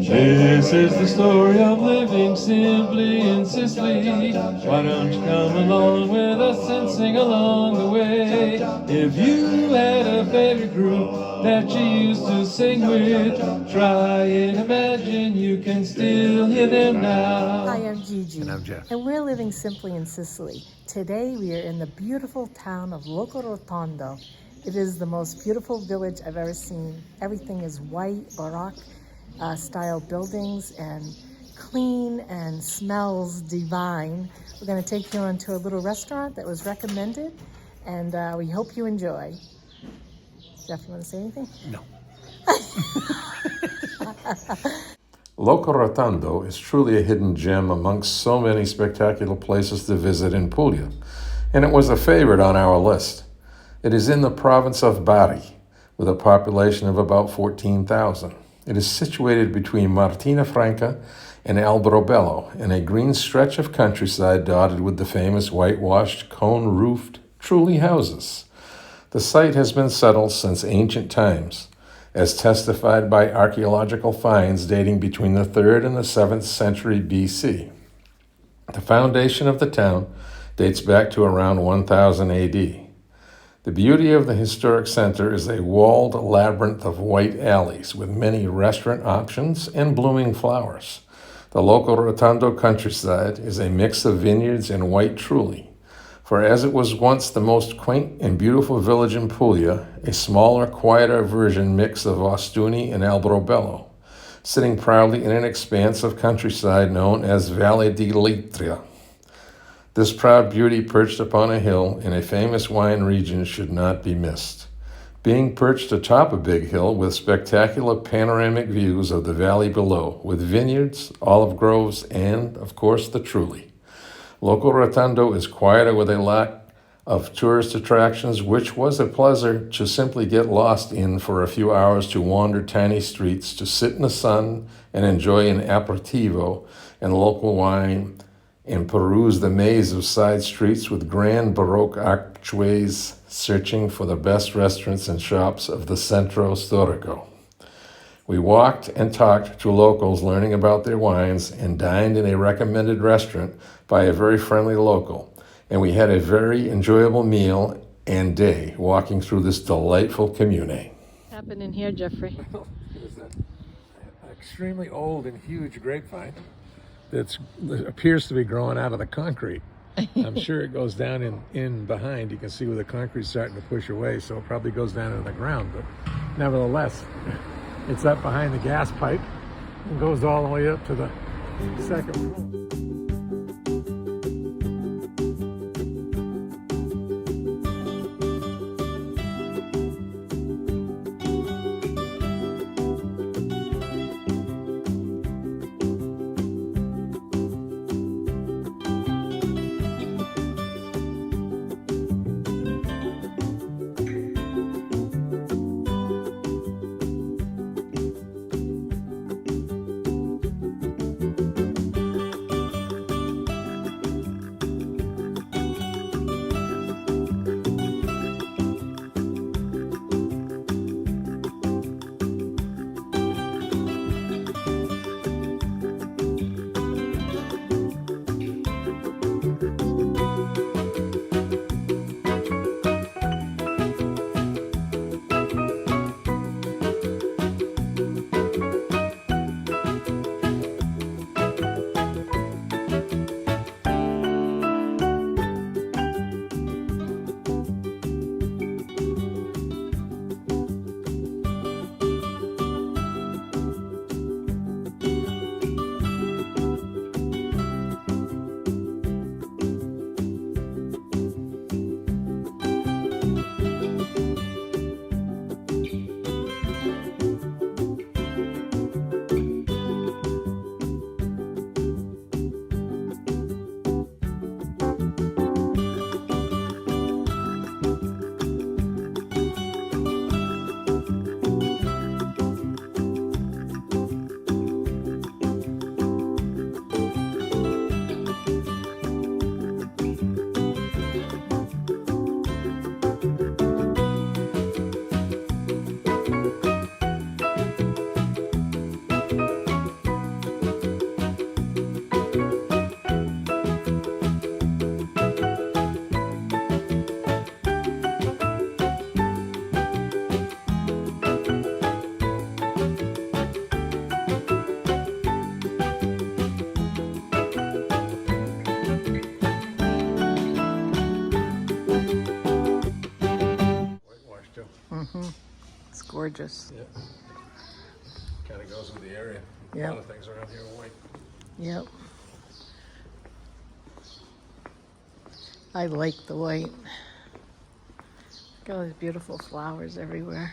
This is the story of living simply in Sicily. Why don't you come along with us and sing along the way? If you had a favorite group that you used to sing with, try and imagine you can still hear them now. Hi, I'm Gigi. And I'm Jeff. And we're living simply in Sicily. Today we are in the beautiful town of Locorotondo. It is the most beautiful village I've ever seen. Everything is white, Baroque style buildings and clean and smells divine. We're going to take you onto a little restaurant that was recommended, and we hope you enjoy. Jeff, you want to say anything? No. Locorotondo is truly a hidden gem amongst so many spectacular places to visit in Puglia, and it was a favorite on our list. It is in the province of Bari, with a population of about 14,000. It is situated between Martina Franca and Alberobello, in a green stretch of countryside dotted with the famous whitewashed, cone-roofed Trulli houses. The site has been settled since ancient times, as testified by archaeological finds dating between the 3rd and the 7th century BC. The foundation of the town dates back to around 1000 AD. The beauty of the historic center is a walled labyrinth of white alleys with many restaurant options and blooming flowers. The Locorotondo countryside is a mix of vineyards and white Trulli, for as it was once the most quaint and beautiful village in Puglia, a smaller, quieter version mix of Ostuni and Alberobello, sitting proudly in an expanse of countryside known as Valle di Litria. This proud beauty perched upon a hill in a famous wine region should not be missed. Being perched atop a big hill with spectacular panoramic views of the valley below, with vineyards, olive groves, and, of course, the Trulli. Locorotondo is quieter with a lack of tourist attractions, which was a pleasure to simply get lost in for a few hours, to wander tiny streets, to sit in the sun and enjoy an aperitivo and local wine, and peruse the maze of side streets with grand Baroque archways, searching for the best restaurants and shops of the Centro Storico. We walked and talked to locals learning about their wines and dined in a recommended restaurant by a very friendly local, and we had a very enjoyable meal and day walking through this delightful commune. What happened in here, Jeffrey? There's an extremely old and huge grapevine that appears to be growing out of the concrete. I'm sure it goes down in behind. You can see where the concrete's starting to push away, so it probably goes down into the ground. But nevertheless, it's up behind the gas pipe and goes all the way up to the second floor. It's gorgeous. Yeah. Kind of goes with the area. Yeah. A lot of things around here are white. Yep. I like the white. Look at all these beautiful flowers everywhere.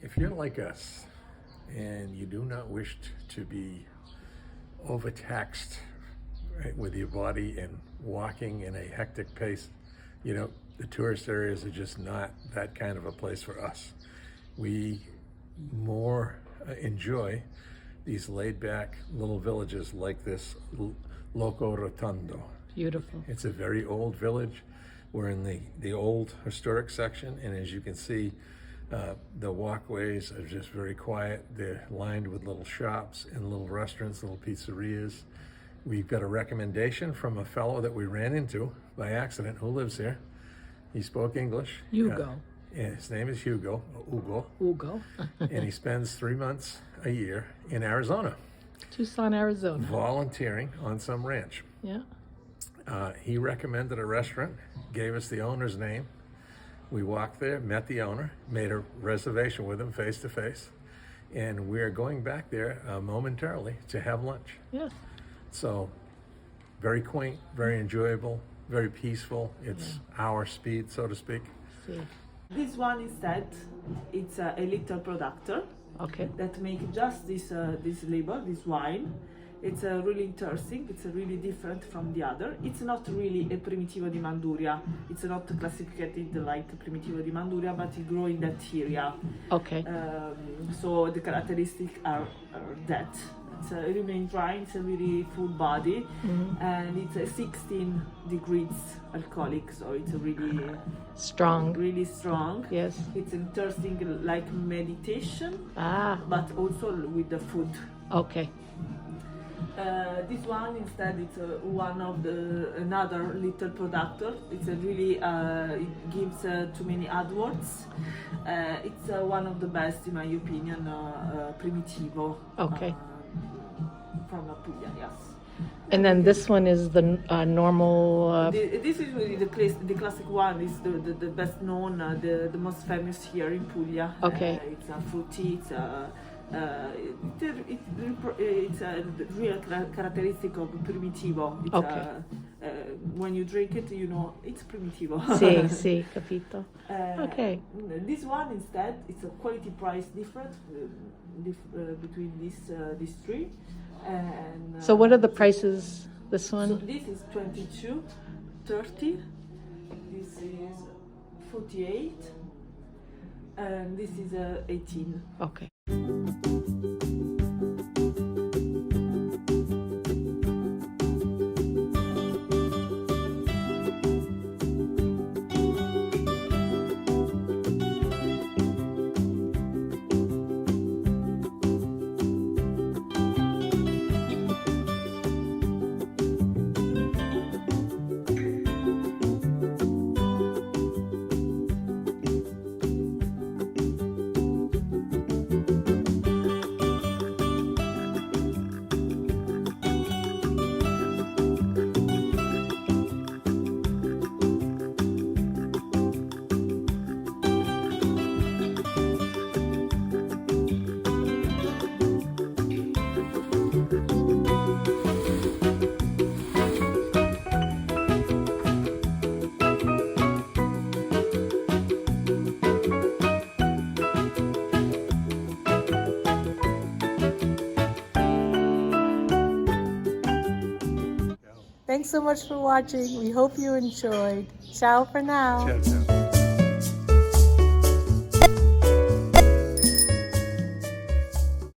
If you're like us and you do not wish to be overtaxed, right, with your body and walking in a hectic pace, you know, the tourist areas are just not that kind of a place for us. We more enjoy these laid-back little villages like this Locorotondo. Beautiful. It's a very old village. We're in the old historic section, and as you can see, the walkways are just very quiet. They're lined with little shops and little restaurants, little pizzerias. We've got a recommendation from a fellow that we ran into by accident who lives here. He spoke English. Hugo. And his name is Hugo. Hugo. And he spends 3 months a year in Arizona, Tucson, Arizona. volunteering on some ranch. Yeah. He recommended a restaurant, gave us the owner's name. We walked there, met the owner, made a reservation with him face to face, and we're going back there momentarily to have lunch. Yeah. So, very quaint, very enjoyable, very peaceful. It's our speed, so to speak. See. This one instead, it's a little producer Okay. that make just this label, this wine. It's really interesting. It's really different from the other. It's not really a Primitivo di Manduria. It's not classified like Primitivo di Manduria, but it grows in that area. Okay. So the characteristics are that. It's remain dry. It's a really full body, and it's a 16 degrees alcoholic. So it's really Strong. really strong. Yes. It's interesting, like meditation, Ah. but also with the food. Okay. This one instead, it's one of another little producer. It's a really it gives too many AdWords. It's one of the best, in my opinion, Primitivo. Okay. From Puglia, yes. And then this one is the normal. This is really the classic one. Is the best known, the most famous here in Puglia. Okay. It's a fruity. It's a real characteristic of Primitivo. It's Okay. When you drink it, you know it's Primitivo. Sì, sì, capito. Okay. This one instead, it's a quality price difference between these three. And, So what are the prices? This so one? this is 22, 30. This is 48, and this is 18. Okay. Thanks so much for watching. We hope you enjoyed. Ciao for now. Ciao, ciao.